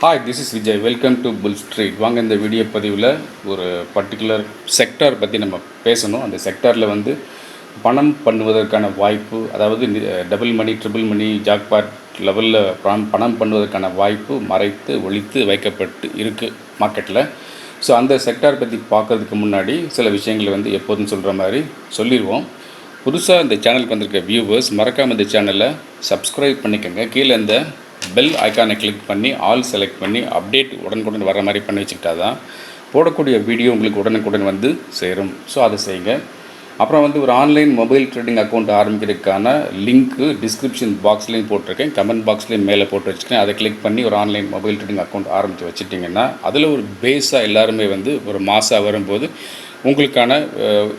Hi, this is Vijay. Welcome to Bull Street. வாங்க இந்த video பதிவில் ஒரு பர்டிகுலர் செக்டார் பற்றி நம்ம பேசணும். அந்த செக்டாரில் வந்து பணம் பண்ணுவதற்கான வாய்ப்பு, அதாவது டபுள் மணி, ட்ரிபிள் மணி, ஜாக்பாட் லெவலில் பணம் பண்ணுவதற்கான வாய்ப்பு மறைத்து ஒழித்து வைக்கப்பட்டு இருக்குது மார்க்கெட்டில். ஸோ அந்த செக்டார் பற்றி பார்க்குறதுக்கு முன்னாடி சில விஷயங்களை வந்து எப்போதும் சொல்கிற மாதிரி சொல்லிடுவோம். புதுசாக இந்த சேனலுக்கு வந்திருக்க வியூவர்ஸ் மறக்காமல் இந்த சேனலை சப்ஸ்கிரைப் பண்ணிக்கோங்க. கீழே இந்த பெல் ஐக்கானை கிளிக் பண்ணி ஆல் செலக்ட் பண்ணி அப்டேட் உடனுக்குடன் வர மாதிரி பண்ணி வச்சுக்கிட்டா தான் போடக்கூடிய வீடியோ உங்களுக்கு உடனுக்குடன் வந்து சேரும். ஸோ அதை செய்யுங்க. அப்புறம் வந்து ஒரு ஆன்லைன் மொபைல் ட்ரேடிங் அக்கௌண்ட் ஆரம்பிக்கிறதுக்கான லிங்க்கு டிஸ்கிரிப்ஷன் பாக்ஸ்லேயும் போட்டிருக்கேன், கமெண்ட் பாக்ஸ்லேயும் மேலே போட்டு வச்சுருக்கேன். அதை கிளிக் பண்ணி ஒரு ஆன்லைன் மொபைல் ட்ரேடிங் அக்கௌண்ட் ஆரம்பித்து வச்சுட்டிங்கன்னா அதில் ஒரு பேஸாக எல்லாருமே வந்து ஒரு மாதம் வரும்போது உங்களுக்கான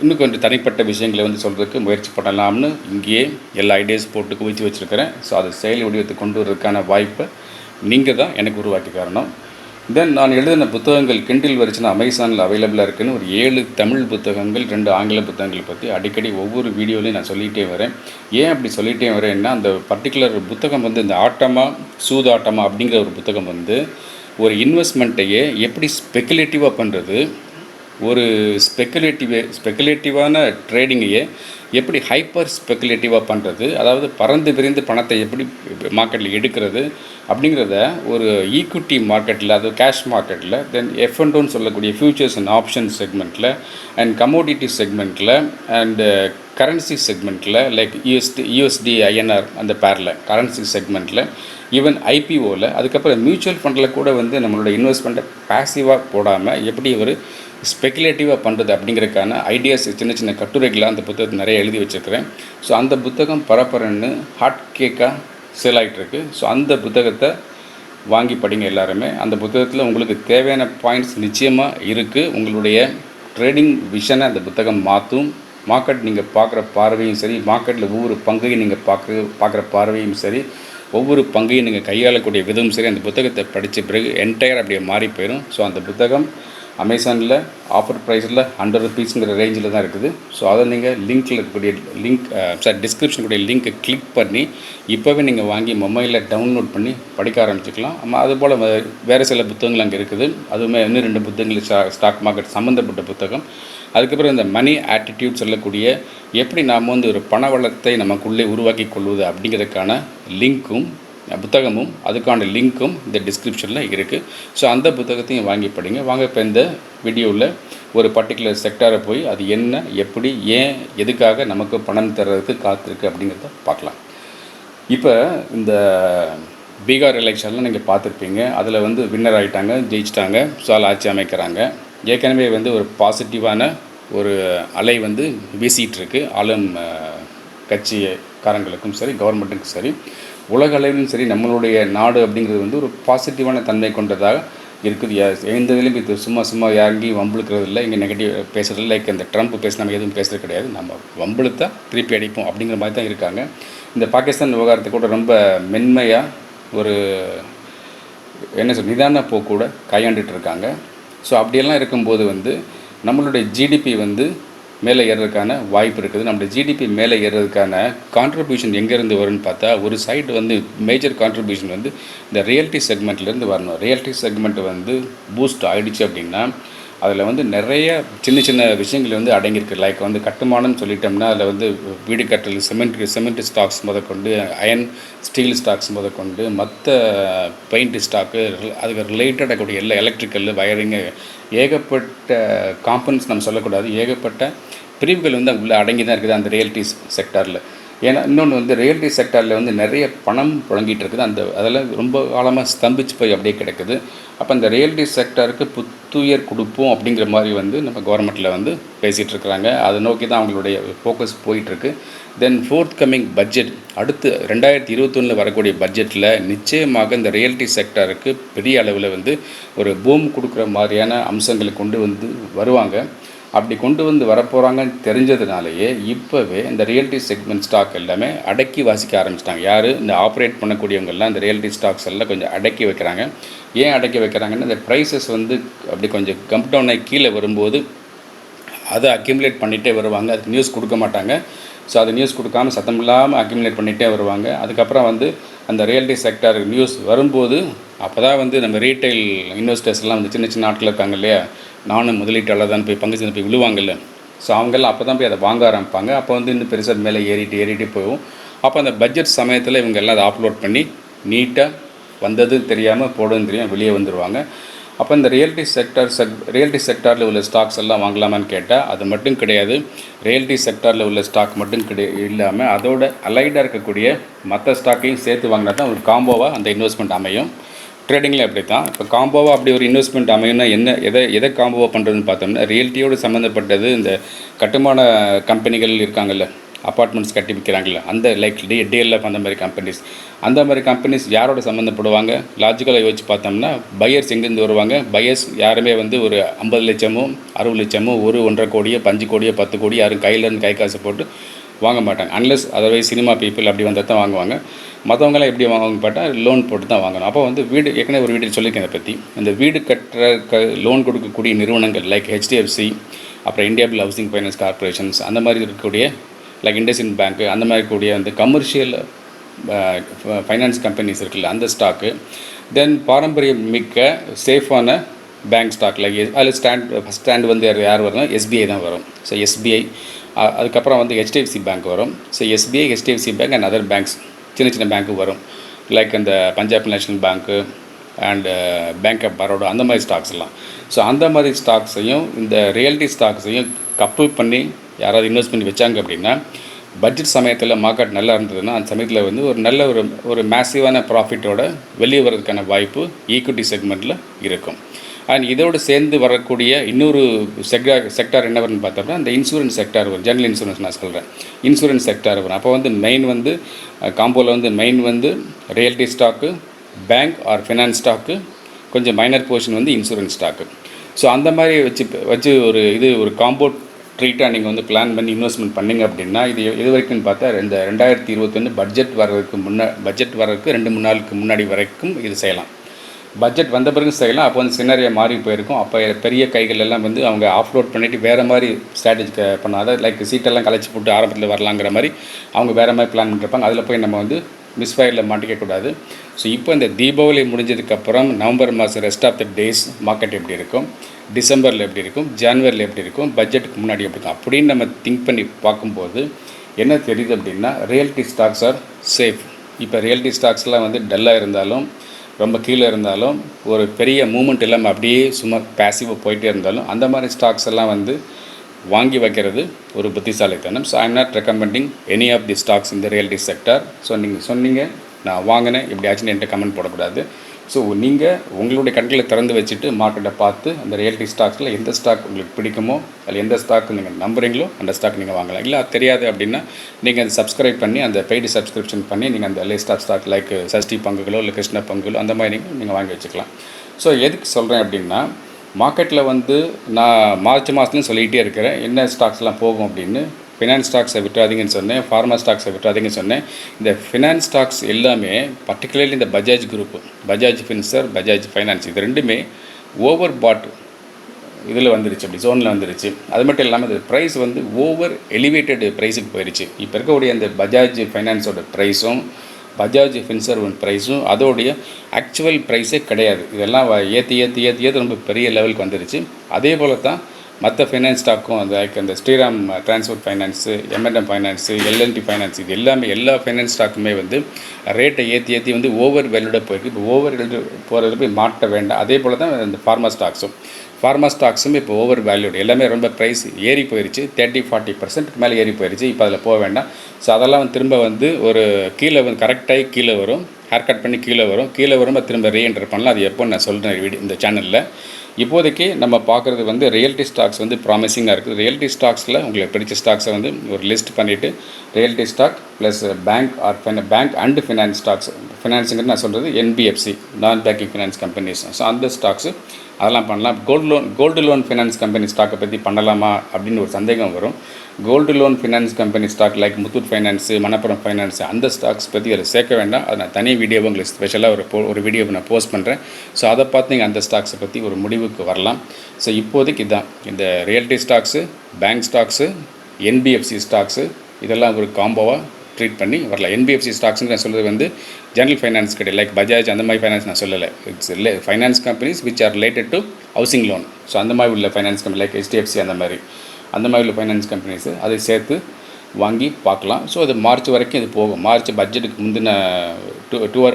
இன்னும் கொஞ்சம் தனிப்பட்ட விஷயங்களை வந்து சொல்கிறதுக்கு முயற்சி பண்ணலாம்னு இங்கேயே எல்லா ஐடியாஸ் போட்டு குவிச்சு வச்சுருக்கிறேன். ஸோ அதை செயல் வடிவத்துக்கு கொண்டு வரதுக்கான வாய்ப்பை நீங்கள் தான் எனக்கு உருவாக்கி தரணும். தென் நான் எழுதின புத்தகங்கள் கிண்டில் வெர்ஷன் அமேசானில் அவைலபிளாக இருக்குன்னு ஒரு 7 தமிழ் புத்தகங்கள், 2 ஆங்கில புத்தகங்கள் பற்றி அடிக்கடி ஒவ்வொரு வீடியோலையும் நான் சொல்லிகிட்டே வரேன். ஏன் அப்படி சொல்லிகிட்டே வரேன்னா, அந்த பர்டிகுலர் புத்தகம் வந்து இந்த ஆட்டமா சூதாட்டமா அப்படிங்கிற ஒரு புத்தகம் வந்து ஒரு இன்வெஸ்ட்மெண்ட்டையே எப்படி ஸ்பெக்குலேட்டிவாக பண்ணுறது, ஒரு ஸ்பெக்குலேட்டிவான ட்ரேடிங்கையே எப்படி ஹைப்பர் ஸ்பெக்குலேட்டிவாக பண்ணுறது, அதாவது பறந்து விரிந்து பணத்தை எப்படி மார்க்கெட்டில் எடுக்கிறது அப்படிங்கிறத ஒரு ஈக்விட்டி மார்க்கெட்டில், அது கேஷ் மார்க்கெட்டில், தென் F&Oன்னு சொல்லக்கூடிய ஃபியூச்சர்ஸ் அண்ட் ஆப்ஷன் செக்மெண்ட்டில் அண்ட் கமோடிட்டி செக்மெண்ட்டில் அண்டு கரன்சி செக்மெண்ட்டில் லைக் யூஎஸ்டி INR அந்த பேரில் கரன்சி செக்மெண்ட்டில், ஈவன் IPOவில், அதுக்கப்புறம் மியூச்சுவல் ஃபண்டில் கூட வந்து நம்மளோட இன்வெஸ்ட்மெண்ட்டை பேசிவாக போடாமல் எப்படி ஒரு ஸ்பெக்குலேட்டிவாக பண்ணுறது அப்படிங்கிறதுக்கான ஐடியாஸ் சின்ன சின்ன கட்டுரைகளாக அந்த புத்தகத்தை நிறைய எழுதி வச்சுருக்கிறேன். ஸோ அந்த புத்தகம் பரப்பரன்னு ஹாட் கேக்காக சேல் ஆகிட்டுருக்கு. ஸோ அந்த புத்தகத்தை வாங்கி படிங்க எல்லாருமே. அந்த புத்தகத்தில் உங்களுக்கு தேவையான பாயிண்ட்ஸ் நிச்சயமாக இருக்குது. உங்களுடைய ட்ரேடிங் விஷனை அந்த புத்தகம் மாற்றும். மார்க்கெட் நீங்கள் பார்க்குற பார்வையும் சரி, மார்க்கெட்டில் ஒவ்வொரு பங்கையும் நீங்கள் பார்க்குற பார்வையும் சரி, ஒவ்வொரு பங்கையும் நீங்கள் கையாளக்கூடிய விதமும் சரி, அந்த புத்தகத்தை படித்த பிறகு என்டையர் அப்படியே மாறி போயிடும். ஸோ அந்த புத்தகம் அமேசானில் ஆஃபர் ப்ரைஸில் ₹100 ரேஞ்சில் தான் இருக்குது. ஸோ அதை நீங்கள் லிங்க்கில் இருக்கக்கூடிய டிஸ்கிரிப்ஷனுடைய லிங்க்கை கிளிக் பண்ணி இப்போவே நீங்கள் வாங்கி மொபைலில் டவுன்லோட் பண்ணி படிக்க ஆரம்பிச்சிக்கலாம். அதுபோல் வேறு சில புத்தகங்கள் அங்கே இருக்குது. அதுவுமே இன்னும் 2 புத்தகங்கள் ஸ்டாக் மார்க்கெட் சம்மந்தப்பட்ட புத்தகம். அதுக்கப்புறம் இந்த மணி ஆட்டிடியூட் சொல்லக்கூடிய எப்படி நாம் வந்து ஒரு பணவளத்தை நமக்குள்ளே உருவாக்கி கொள்வது அப்படிங்கிறதுக்கான லிங்க்கும் புத்தகமும் அதுக்கான லிங்க்கும் இந்த டிஸ்கிரிப்ஷனில் இருக்குது. ஸோ அந்த புத்தகத்தையும் வாங்கி படிங்க. வாங்க இப்போ இந்த வீடியோவில் ஒரு பர்டிகுலர் செக்டாரை போய் அது என்ன, எப்படி, ஏன், எதுக்காக நமக்கு பணம் தர்றதுக்கு காத்திருக்கு அப்படிங்கிறத பார்க்கலாம். இப்போ இந்த பீகார் எலெக்ஷன்லாம் நீங்கள் பார்த்துருப்பீங்க. அதில் வந்து வின்னர் ஆகிட்டாங்க, ஜெயிச்சிட்டாங்க. ஸோ அதில் ஆட்சி அமைக்கிறாங்க. ஏற்கனவே வந்து ஒரு பாசிட்டிவான ஒரு அலை வந்து வீசிகிட்டு இருக்குது. ஆளும் கட்சிக்காரங்களுக்கும் சரி, கவர்மெண்ட்டுக்கும் சரி, உலக அளவிலும் சரி, நம்மளுடைய நாடு அப்படிங்கிறது வந்து ஒரு பாசிட்டிவான தன்மை கொண்டதாக இருக்குது. எந்த இதுலையும் இது சும்மா யாரையும் வம்புழுக்கிறது இல்லை, இங்கே நெகட்டிவ் பேசுகிறது இல்லை. லைக் இந்த ட்ரம்ப் பேச நம்ம எதுவும் பேசுகிறது கிடையாது. நம்ம வம்புழுத்தா திருப்பி அடிப்போம் அப்படிங்கிற மாதிரி தான் இருக்காங்க. இந்த பாகிஸ்தான் விவகாரத்தை கூட ரொம்ப மென்மையாக ஒரு நிதான போக்கூட கையாண்டுட்டு இருக்காங்க. ஸோ அப்படியெல்லாம் இருக்கும்போது வந்து நம்மளுடைய ஜிடிபி வந்து மேலே ஏறுறதுக்கான வாய்ப்பு இருக்குது. நம்மளுடைய ஜிடிபி மேலே ஏறுறதுக்கான கான்ட்ரிபியூஷன் எங்கேருந்து வரும்னு பார்த்தா, ஒரு சைடு வந்து மேஜர் கான்ட்ரிபியூஷன் வந்து இந்த ரியல்ட்டி செக்மெண்ட்லேருந்து வரணும். ரியல்ட்டி செக்மெண்ட் வந்து பூஸ்ட் ஆகிடுச்சு அப்படின்னா அதில் வந்து நிறைய சின்ன சின்ன விஷயங்கள் வந்து அடங்கியிருக்கு. லைக் வந்து கட்டுமானம்னு சொல்லிட்டோம்னா அதில் வந்து வீடு கட்டல், சிமெண்ட் ஸ்டாக்ஸ் முதற்கொண்டு, அயன் ஸ்டீல் ஸ்டாக்ஸ் முதற்கொண்டு, மற்ற பெயிண்ட் ஸ்டாக்கு, அதுக்கு ரிலேட்டடாக கூடிய எல்லா எலக்ட்ரிக்கல் வயரிங்கு, ஏகப்பட்ட காம்பனன்ட்ஸ் நம்ம சொல்லக்கூடாது, ஏகப்பட்ட பிரிவுகள் வந்து உள்ளே அடங்கி தான் இருக்குது அந்த ரியல்ட்டி செக்டாரில். ஏன்னா இன்னொன்று வந்து ரியல்ட்டி செக்டாரில் வந்து நிறைய பணம் புழங்கிட்டு இருக்குது. அதெல்லாம் ரொம்ப காலமாக ஸ்தம்பிச்சு போய் அப்படியே கிடக்குது. அப்போ அந்த ரியல்ட்டி செக்டாருக்கு புத்துயிர் கொடுப்போம் அப்படிங்கிற மாதிரி வந்து நம்ம கவர்மெண்ட்டில் வந்து பேசிகிட்டு இருக்கிறாங்க. அதை நோக்கி தான் அவங்களுடைய ஃபோக்கஸ் போயிட்டுருக்கு. தென் கமிங் பட்ஜெட், அடுத்து 2021 வரக்கூடிய பட்ஜெட்டில் நிச்சயமாக இந்த ரியல்ட்டி செக்டாருக்கு பெரிய அளவில் வந்து ஒரு பூம் கொடுக்குற மாதிரியான அம்சங்களை கொண்டு வந்து வருவாங்க. அப்படி கொண்டு வந்து வரப்போகிறாங்கன்னு தெரிஞ்சதுனாலேயே இப்போவே இந்த ரியல்ட்டி செக்மெண்ட் ஸ்டாக் எல்லாமே அடக்கி வாசிக்க ஆரம்பிச்சிட்டாங்க. யார் இந்த ஆப்ரேட் பண்ணக்கூடியவங்கெல்லாம் இந்த ரியல்ட்டி ஸ்டாக்ஸ் எல்லாம் கொஞ்சம் அடக்கி வைக்கிறாங்க. ஏன் அடக்கி வைக்கிறாங்கன்னா, இந்த ப்ரைஸஸ் வந்து அப்படி கொஞ்சம் கம்ப் டவுன் ஆகி கீழே வரும்போது அதை அக்யூமுலேட் பண்ணிகிட்டே வருவாங்க. அதுக்கு நியூஸ் கொடுக்க மாட்டாங்க. ஸோ அது நியூஸ் கொடுக்காமல் சத்தம் இல்லாமல் அக்யூமுலேட் பண்ணிகிட்டே வருவாங்க. அதுக்கப்புறம் வந்து அந்த ரியல்டி செக்டார் நியூஸ் வரும்போது அப்போ தான் வந்து நம்ம ரீட்டைல் இன்வெஸ்டர்ஸ்லாம் வந்து சின்ன சின்ன ஆட்கள் இருக்காங்க இல்லையா, நானும் முதலீட்டாளர் தான் போய் பங்கு சந்தை போய் விழுவாங்கல்ல, ஸோ அவங்கெல்லாம் அப்போ தான் போய் அதை வாங்க ஆரம்பிப்பாங்க. அப்போ வந்து இன்னும் பெருசாக மேலே ஏறிட்டு போகும். அப்போ அந்த பட்ஜெட் சமயத்தில் இவங்க எல்லாம் அதை அப்லோட் பண்ணி நீட்டாக வந்தது தெரியாமல் போடுன்னு தெரியாமல் வெளியே வந்துடுவாங்க. அப்போ இந்த ரியல்டி செக்டாரில் உள்ள ஸ்டாக்ஸ் எல்லாம் வாங்கலாமான்னு கேட்டால் அது மட்டும் கிடையாது. ரியல்டி செக்டாரில் உள்ள ஸ்டாக் மட்டும் இல்லாமல் அதோட அலைடாக இருக்கக்கூடிய மற்ற ஸ்டாக்கையும் சேர்த்து வாங்கினா தான் ஒரு காம்போவாக அந்த இன்வெஸ்ட்மெண்ட் அமையும். ட்ரேடிங்கில் அப்படி தான். இப்போ காம்போவாக அப்படி ஒரு இன்வெஸ்ட்மெண்ட் அமையும்னா எதை காம்போவாக பண்ணுறதுன்னு பார்த்தோம்னா, ரியல்ட்டியோடு சம்மந்தப்பட்டது இந்த கட்டுமான கம்பெனிகள் இருக்காங்கல்ல, அப்பார்ட்மெண்ட்ஸ் கட்டி விற்கிறாங்கல்ல, அந்த லைக் டிஎல்எஃப் அந்த மாதிரி கம்பெனிஸ் யாரோட சம்மந்தப்படுவாங்க? லாஜிக்கலாக யோசிச்சு பார்த்தோம்னா பையர்ஸ் எங்கேருந்து வருவாங்க? பையர்ஸ் யாருமே வந்து ஒரு 50 லட்சமோ 60 லட்சமோ 1.5 கோடியோ 5 கோடியோ 10 கோடி யாரும் கையிலேருந்து கை காசு போட்டு வாங்க மாட்டாங்க. அன்லெஸ் அதர்வைஸ் சினிமா பீப்புள் அப்படி வந்தால் தான் வாங்குவாங்க. மற்றவங்களாம் எப்படி வாங்குவாங்க பார்த்தா லோன் போட்டு தான் வாங்கணும். அப்போ வந்து வீடு ஏற்கனவே ஒரு வீடு சொல்லியிருக்கேன் இதை பற்றி. இந்த வீடு கட்டுற லோன் கொடுக்கக்கூடிய நிறுவனங்கள் லைக் ஹெச்டிஎஃப்சி, அப்புறம் India bill housing finance corporations, அந்த மாதிரி இருக்கக்கூடிய லைக் இண்டஸ்இண்ட் பேங்க்கு, அந்த மாதிரி கூடிய அந்த கமர்ஷியல் ஃபைனான்ஸ் கம்பெனிஸ் இருக்குல்ல, அந்த ஸ்டாக்கு. தென் பாரம்பரியம் மிக்க சேஃபான பேங்க் ஸ்டாக் லைக் அதில் ஸ்டாண்ட் வந்து யார் வரும்? எஸ்பிஐ தான் வரும். ஸோ எஸ்பிஐ, அதுக்கப்புறம் வந்து ஹெச்டிஎஃப்சி பேங்க் வரும். So SBI, HDFC bank and other banks, சின்ன சின்ன பேங்க்கு வரும். லைக் அந்த Punjab National Bank and Bank of Baroda, அந்த மாதிரி ஸ்டாக்ஸ்லாம். ஸோ அந்த மாதிரி ஸ்டாக்ஸையும் இந்த ரியல்டி ஸ்டாக்ஸையும் கப்புள் பண்ணி யாராவது இன்வெஸ்ட் பண்ணி வச்சாங்க அப்படின்னா, பட்ஜெட் சமயத்தில் மார்க்கெட் நல்லா இருந்ததுன்னா அந்த சமயத்தில் வந்து ஒரு நல்ல ஒரு மேசிவான ப்ராஃபிட்டோட வெளியே வர்றதுக்கான வாய்ப்பு ஈக்விட்டி செக்மெண்ட்டில் இருக்கும். அண்ட் இதோடு சேர்ந்து வரக்கூடிய இன்னொரு செக்டார் என்ன வரும்னு பார்த்தோம்னா, இந்த இன்சூரன்ஸ் செக்டார் வரும். ஜெனரல் இன்சூரன்ஸ் நான் சொல்கிறேன், இன்சூரன்ஸ் செக்டார் வரும். அப்போ வந்து மெயின் வந்து காம்போவில் வந்து மெயின் வந்து realty stock, bank or finance stock, கொஞ்சம் மைனர் போர்ஷன் வந்து இன்சூரன்ஸ் ஸ்டாக்கு. ஸோ அந்த மாதிரி வச்சு ஒரு காம்போ ட்ரீட்டாக நீங்கள் வந்து பிளான் பண்ணி இன்வெஸ்ட்மெண்ட் பண்ணிங்க அப்படின்னா, இது வரைக்கும் பார்த்தா இந்த 2021 பட்ஜெட் வர்றதுக்கு 2-3 நாளுக்கு முன்னாடி வரைக்கும் இது செய்யலாம். பட்ஜெட் வந்த பிறகு செய்யலாம். அப்போ வந்து சினரியா மாறி போயிருக்கும். அப்போ பெரிய கைகள் எல்லாம் வந்து அவங்க ஆஃப்லோட் பண்ணிவிட்டு வேறு மாதிரி ஸ்ட்ராட்டஜி பண்ணாத, லைக் சீட்டெல்லாம் கலைச்சி போட்டு ஆரம்பத்தில் வரலாங்கிற மாதிரி அவங்க வேறு மாதிரி பிளான் பண்ணிருப்பாங்க. அதில் போய் நம்ம வந்து மிஸ்ஃபயரில் மாட்டிக்கக்கூடாது. ஸோ இப்போ இந்த தீபாவளி முடிஞ்சதுக்கப்புறம் நவம்பர் மாதம் rest of the days market எப்படி இருக்கும், டிசம்பரில் எப்படி இருக்கும், ஜனவரியில் எப்படி இருக்கும், பட்ஜெட்டுக்கு முன்னாடி எப்படி இருக்கும் அப்படின்னு நம்ம திங்க் பண்ணி பார்க்கும்போது என்ன தெரியுது அப்படின்னா, ரியல்டி ஸ்டாக்ஸ் ஆர் சேஃப். இப்போ ரியல்டி ஸ்டாக்ஸ்லாம் வந்து டல்லாக இருந்தாலும், ரொம்ப கீழே இருந்தாலும், ஒரு பெரிய மூமெண்ட் இல்லாமல் அப்படியே சும்மா பேசிவாக போயிட்டே இருந்தாலும், அந்த மாதிரி ஸ்டாக்ஸ் எல்லாம் வந்து வாங்கி வைக்கிறது ஒரு புத்திசாலித்தனம். So I am not recommending any of the stocks இந்த ரியல்டி செக்டார். ஸோ நீங்கள் சொன்னீங்க நான் வாங்கினேன் எப்படியாச்சும் என்கிட்ட கமெண்ட் போடக்கூடாது. ஸோ நீங்கள் உங்களுடைய கண்களை திறந்து வச்சுட்டு மார்க்கெட்டை பார்த்து அந்த ரியல்டி ஸ்டாக்ஸில் எந்த ஸ்டாக் உங்களுக்கு பிடிக்குமோ, அதில் எந்த ஸ்டாக் நீங்கள் நம்புறீங்களோ அந்த ஸ்டாக் நீங்கள் வாங்கலாம். இல்லை அது தெரியாது அப்படின்னா நீங்கள் அதை சப்ஸ்கிரைப் பண்ணி, அந்த பெய்டு சப்ஸ்கிரிப்ஷன் பண்ணி நீங்கள் அந்த லிஸ்ட் ஆஃப் ஸ்டாக் லைக் சஷ்டி பங்குகளோ இல்லை கிருஷ்ண பங்குகளோ அந்த மாதிரி நீங்கள் வாங்கி வச்சுக்கலாம். ஸோ எதுக்கு சொல்கிறேன் அப்படின்னா, மார்க்கெட்டில் வந்து நான் மார்ச் மாதத்துலையும் சொல்லிகிட்டே இருக்கிறேன் என்ன ஸ்டாக்ஸ்லாம் போகும் அப்படின்னு. ஃபினான்ஸ் ஸ்டாக்ஸை விட்டுறாதீங்கன்னு சொன்னேன், ஃபார்மா ஸ்டாக்ஸை விட்டுறாதீங்கன்னு சொன்னேன். இந்த ஃபினான்ஸ் ஸ்டாக்ஸ் எல்லாமே பர்டிகுலர்லி இந்த Bajaj group, Bajaj Fincher, Bajaj finance, இது ரெண்டுமே ஓவர் பாட் இதில் வந்துருச்சு, அப்படி ஜோனில் வந்துருச்சு. அது மட்டும் இல்லாமல் இந்த ப்ரைஸ் வந்து ஓவர் எலிவேட்டட் ப்ரைஸுக்கு போயிடுச்சு. இப்போ இருக்கக்கூடிய அந்த பஜாஜ் ஃபைனான்ஸோட ப்ரைஸும் பஜாஜ் ஃபின்சர் ப்ரைஸும் அதோடைய ஆக்சுவல் ப்ரைஸே கிடையாது. இதெல்லாம் ஏற்றி ரொம்ப பெரிய லெவலுக்கு வந்துருச்சு. அதே போல் தான் மற்ற ஃபைனான்ஸ் ஸ்டாக்கும் அந்த Shriram Transport Finance, MNM finance, LNT finance, இது எல்லாமே எல்லா ஃபைனான்ஸ் ஸ்டாக்குமே வந்து ரேட்டை ஏற்றி வந்து ஓவர் வேல்யூடாக போயிருக்கு. இப்போ ஓவர் வேல்யூ போகிறதுல போய் மாட்ட வேண்டாம். அதே போல் தான் இந்த ஃபார்மா ஸ்டாக்ஸும் இப்போ ஓவர் வேல்யூடு, எல்லாமே ரொம்ப ப்ரைஸ் ஏறி போயிடுச்சு. 30-40% மேலே ஏறி போயிடுச்சு. இப்போ அதில் போக வேண்டாம். ஸோ அதெல்லாம் திரும்ப வந்து ஒரு கீழே வந்து கரெக்டாகி கீழே வரும், ஹேர் கட் பண்ணி கீழே வரும் திரும்ப ரீஎன்டர் பண்ணலாம். அது எப்போ நான் சொல்கிறேன் இந்த சேனலில். இப்போதைக்கு நம்ம பார்க்குறது வந்து ரியல்டி ஸ்டாக்ஸ் வந்து ப்ராமிசிங்காக இருக்குது. ரியல்டி ஸ்டாக்ஸில் உங்களுக்கு பிடிச்ச ஸ்டாக்ஸை வந்து ஒரு லிஸ்ட் பண்ணிவிட்டு realty stock plus bank or bank and finance stocks, ஃபினான்ஸுங்கிறது நான் சொல்கிறது என்பிஎஃப்சி, நான் பேங்கிங் ஃபினான்ஸ் கம்பெனிஸ். ஸோ அந்த ஸ்டாக்ஸு அதெல்லாம் பண்ணலாம். கோல்டு லோன் ஃபினான்ஸ் கம்பெனி ஸ்டாக்கை பற்றி பண்ணலாமா அப்படின்னு ஒரு சந்தேகம் வரும். Gold loan finance company stock like Muthoot finance, Manappuram finance, அந்த ஸ்டாக்ஸ் பற்றி அதை சேர்க்க வேண்டாம். அதை நான் தனி வீடியோவை உங்களுக்கு ஸ்பெஷலாக ஒரு வீடியோவை நான் போஸ்ட் பண்ணுறேன். ஸோ அதை பார்த்து நீங்கள் அந்த ஸ்டாக்ஸை பற்றி ஒரு முடிவுக்கு வரலாம். ஸோ இப்போதைக்கு இதுதான் இந்த realty stocks, bank stocks, NBFC stocks, இதெல்லாம் ஒரு காம்போவாக ட்ரீட் பண்ணி வரலாம். என்பிஎஃப்சி ஸ்டாக்ஸ்னு நான் சொல்கிறது வந்து ஜெனரல் ஃபைனான்ஸ் கிடையாது, லைக் பஜாஜ் அந்த மாதிரி ஃபைனான்ஸ் நான் சொல்லலை. It's finance companies which are related to housing loan. So அந்த மாதிரி உள்ள ஃபைனான்ஸ் கம்பெனி லைக் HDFC அந்த மாதிரி உள்ள ஃபைனான்ஸ் கம்பெனிஸு அதை சேர்த்து வாங்கி பார்க்கலாம். ஸோ அது மார்ச் வரைக்கும் இது போகும். மார்ச் பட்ஜெட்டுக்கு முந்தின 1 or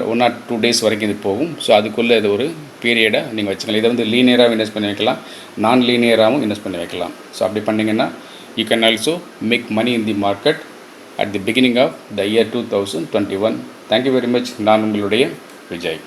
2 days வரைக்கும் இது போகும். ஸோ அதுக்குள்ளே இது ஒரு பீரியடை நீங்கள் வச்சுக்கலாம். இதை வந்து லீனியராகவும் இன்வெஸ்ட் பண்ணி வைக்கலாம், நான் லீனியராகவும் இன்வெஸ்ட் பண்ணி வைக்கலாம். ஸோ அப்படி பண்ணிங்கன்னா you can also make money in the market at the beginning of the year 2021. Thank you very much. நான் உங்களுடைய விஜய்.